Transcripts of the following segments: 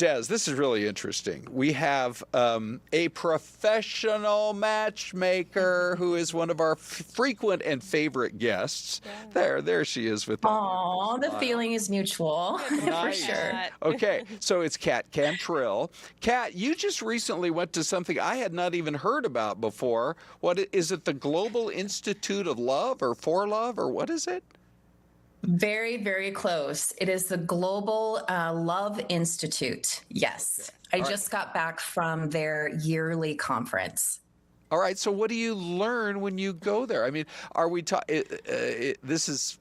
Des, this is really interesting. We have a professional matchmaker who is one of our frequent and favorite guests. Yeah. There she is with that. Oh, the feeling is mutual, for sure. Okay, so it's Cat Cantrill. Cat, you just recently went to something I had not even heard about before. What is it? The Global Institute of Love or For Love, or what is it? Very, very close. It is the Global Love Institute. Yes. Okay. I just got back from their yearly conference. All right. So what do you learn when you go there? I mean, are we this is,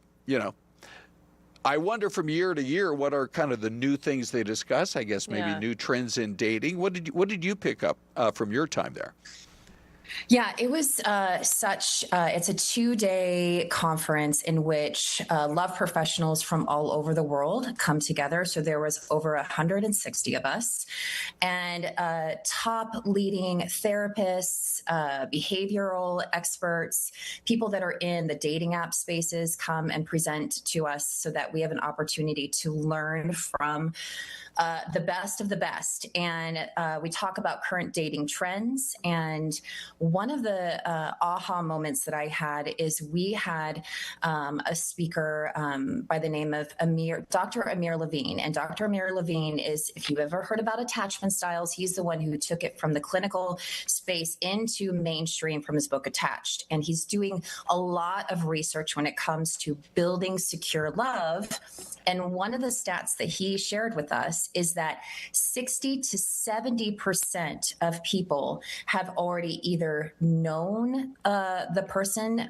I wonder from year to year, what are kind of the new things they discuss? I guess maybe new trends in dating. What did you pick up from your time there? Yeah, it was it's a 2-day conference in which love professionals from all over the world come together. So there was over 160 of us, and top leading therapists, behavioral experts, people that are in the dating app spaces come and present to us so that we have an opportunity to learn from the best of the best. And we talk about current dating trends. And one of the aha moments that I had is we had a speaker by the name of Dr. Amir Levine. And Dr. Amir Levine is, if you've ever heard about attachment styles, he's the one who took it from the clinical space into mainstream from his book Attached. And he's doing a lot of research when it comes to building secure love. And one of the stats that he shared with us is that 60 to 70% of people have already either known the person,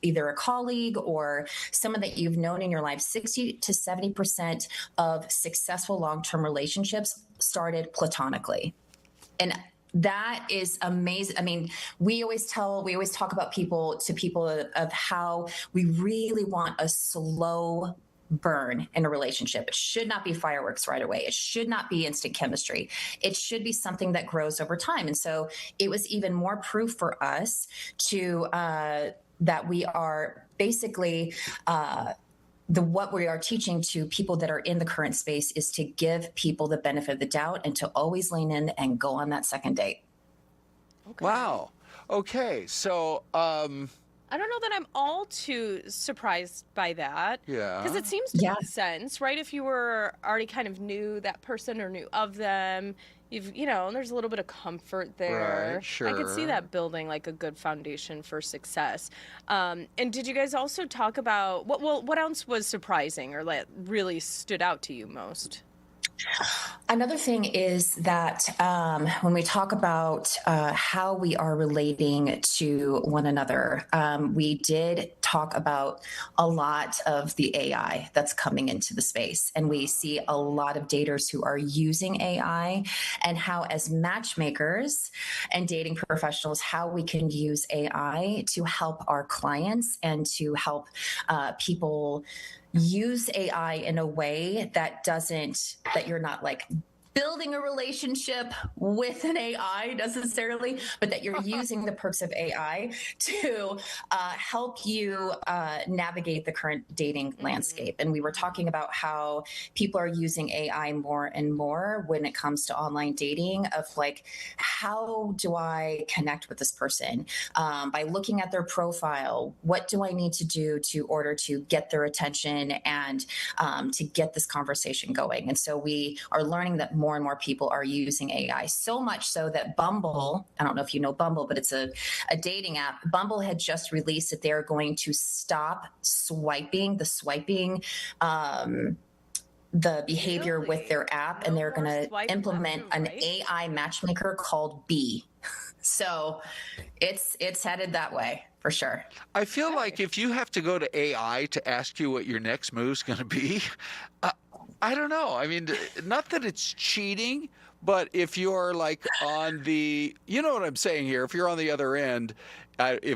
either a colleague or someone that you've known in your life. 60 to 70% of successful long-term relationships started platonically. And that is amazing. I mean, we always talk about people of how we really want a slow burn in a relationship. It should not be fireworks right away. It should not be instant chemistry. It should be something that grows over time. And so it was even more proof for us to that we are basically what we are teaching to people that are in the current space is to give people the benefit of the doubt and to always lean in and go on that second date. Okay. Wow. Okay. So I don't know that I'm all too surprised by that. Yeah. Because it seems to make sense, right? If you were already kind of knew that person or knew of them, there's a little bit of comfort there. Right, sure. I could see that building like a good foundation for success. And did you guys also talk about, what else was surprising or like really stood out to you most? Another thing is that when we talk about how we are relating to one another, we did talk about a lot of the AI that's coming into the space. And we see a lot of daters who are using AI and how as matchmakers and dating professionals, how we can use AI to help our clients and to help people use AI in a way that you're not like building a relationship with an AI necessarily, but that you're using the perks of AI to help you navigate the current dating landscape. And we were talking about how people are using AI more and more when it comes to online dating of like, how do I connect with this person? By looking at their profile, what do I need to do to order to get their attention and to get this conversation going? And so we are learning that more and more people are using AI, so much so that Bumble, I don't know if you know Bumble, but it's a dating app. Bumble had just released that they're going to stop the behavior with their app, and they're going to implement an AI matchmaker called Bee. So it's headed that way for sure. I feel like if you have to go to AI to ask you what your next move's going to be, I don't know. I mean, not that it's cheating, but if you're like on the, you know what I'm saying here, if you're on the other end,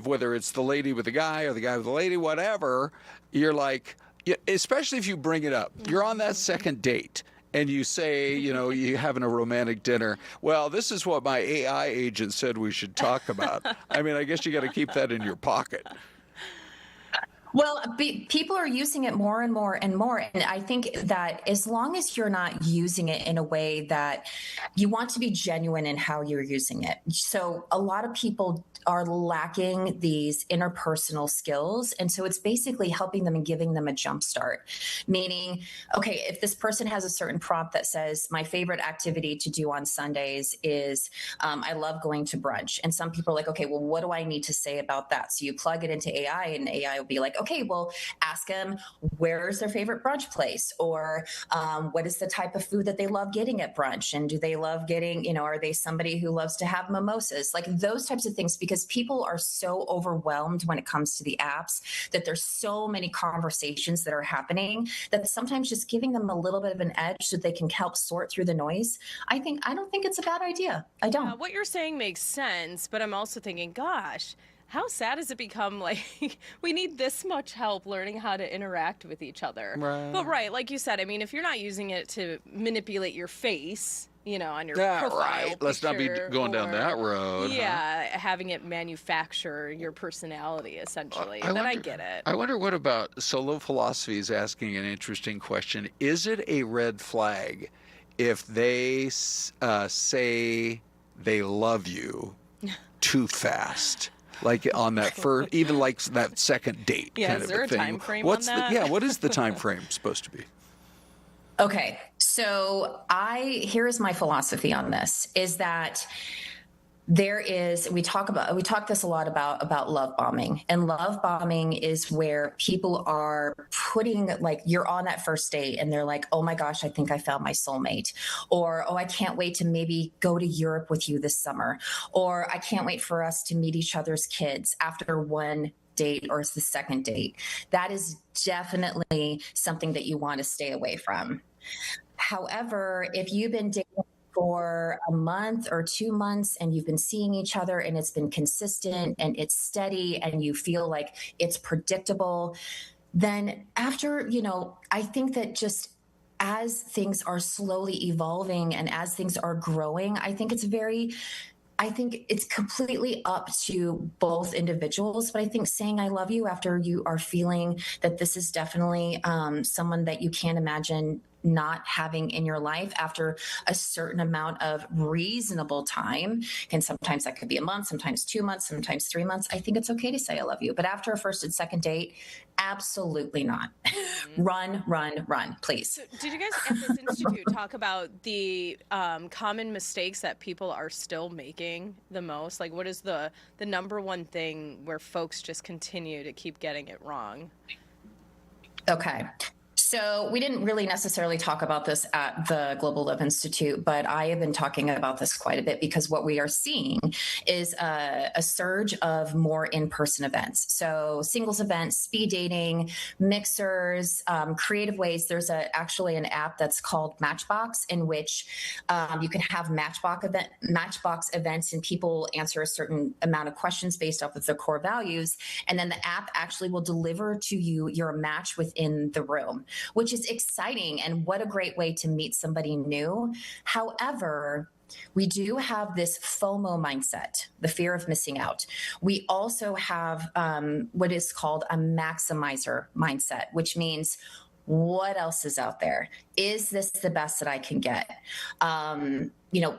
whether it's the lady with the guy or the guy with the lady, whatever, you're like, especially if you bring it up, you're on that second date. And you say, you're having a romantic dinner. Well, this is what my AI agent said we should talk about. I mean, I guess you got to keep that in your pocket. Well, people are using it more and more and more. And I think that as long as you're not using it in a way that you want to be genuine in how you're using it. So a lot of people are lacking these interpersonal skills. And so it's basically helping them and giving them a jump start. Meaning, okay, if this person has a certain prompt that says, my favorite activity to do on Sundays is I love going to brunch. And some people are like, okay, well, what do I need to say about that? So you plug it into AI and AI will be like, okay, well, ask them where's their favorite brunch place, or what is the type of food that they love getting at brunch, and do they love getting, are they somebody who loves to have mimosas, like those types of things, because people are so overwhelmed when it comes to the apps that there's so many conversations that are happening that sometimes just giving them a little bit of an edge so they can help sort through the noise. I don't think it's a bad idea. I don't. What you're saying makes sense, but I'm also thinking, gosh, how sad has it become? Like, we need this much help learning how to interact with each other. Right. But right, like you said, I mean, if you're not using it to manipulate your face, on your profile right. Let's not be picture, going down that road. Yeah, having it manufacture your personality, essentially. Then I get it. I wonder what about Solo Philosophy is asking an interesting question. Is it a red flag if they say they love you too fast? Like on that first, even like that second date kind is of there a thing. a time frame on that? What is the time frame supposed to be? Okay, so here is my philosophy on this, is that we talk this a lot about love bombing, and love bombing is where people are putting, like, you're on that first date and they're like, oh my gosh, I think I found my soulmate, or oh, I can't wait to maybe go to Europe with you this summer, or I can't wait for us to meet each other's kids after one date or the second date. That is definitely something that you want to stay away from. However, if you've been dating for a month or 2 months and you've been seeing each other and it's been consistent and it's steady and you feel like it's predictable, then after, I think that just as things are slowly evolving and as things are growing, I think it's completely up to both individuals. But I think saying I love you after you are feeling that this is definitely someone that you can't imagine not having in your life after a certain amount of reasonable time, and sometimes that could be a month, sometimes 2 months, sometimes 3 months, I think it's okay to say I love you. But after a first and second date, absolutely not. Run, please. So did you guys at this institute talk about the common mistakes that people are still making the most? Like, what is the number one thing where folks just continue to keep getting it wrong? Okay. So we didn't really necessarily talk about this at the Global Love Institute, but I have been talking about this quite a bit because what we are seeing is a surge of more in-person events. So singles events, speed dating, mixers, creative ways. There's actually an app that's called Matchbox, in which you can have Matchbox events, and people answer a certain amount of questions based off of their core values. And then the app actually will deliver to you your match within the room, which is exciting. And what a great way to meet somebody new. However, we do have this FOMO mindset, the fear of missing out. We also have what is called a maximizer mindset, which means, what else is out there? Is this the best that I can get?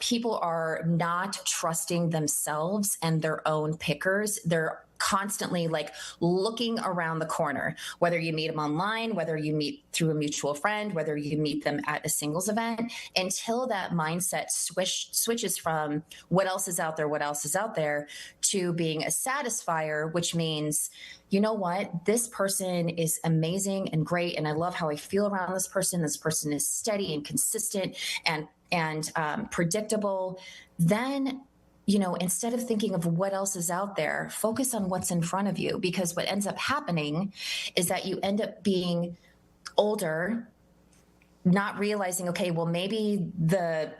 People are not trusting themselves and their own pickers. They're constantly like looking around the corner, whether you meet them online, whether you meet through a mutual friend, whether you meet them at a singles event, until that mindset switches from what else is out there to being a satisfier, which means, you know what, this person is amazing and great, and I love how I feel around this person. This person is steady and consistent and predictable. Then, instead of thinking of what else is out there, focus on what's in front of you, because what ends up happening is that you end up being older, not realizing, okay, well, maybe the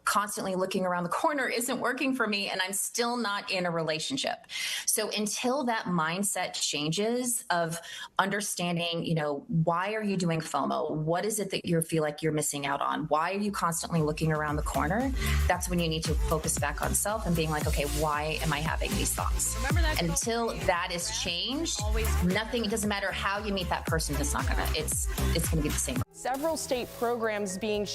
constantly looking around the corner isn't working for me, and I'm still not in a relationship. So until that mindset changes of understanding, why are you doing FOMO? What is it that you feel like you're missing out on? Why are you constantly looking around the corner? That's when you need to focus back on self and being like, okay, why am I having these thoughts? Remember that until that is changed, nothing, it doesn't matter how you meet that person, it's gonna be the same. Several state programs being short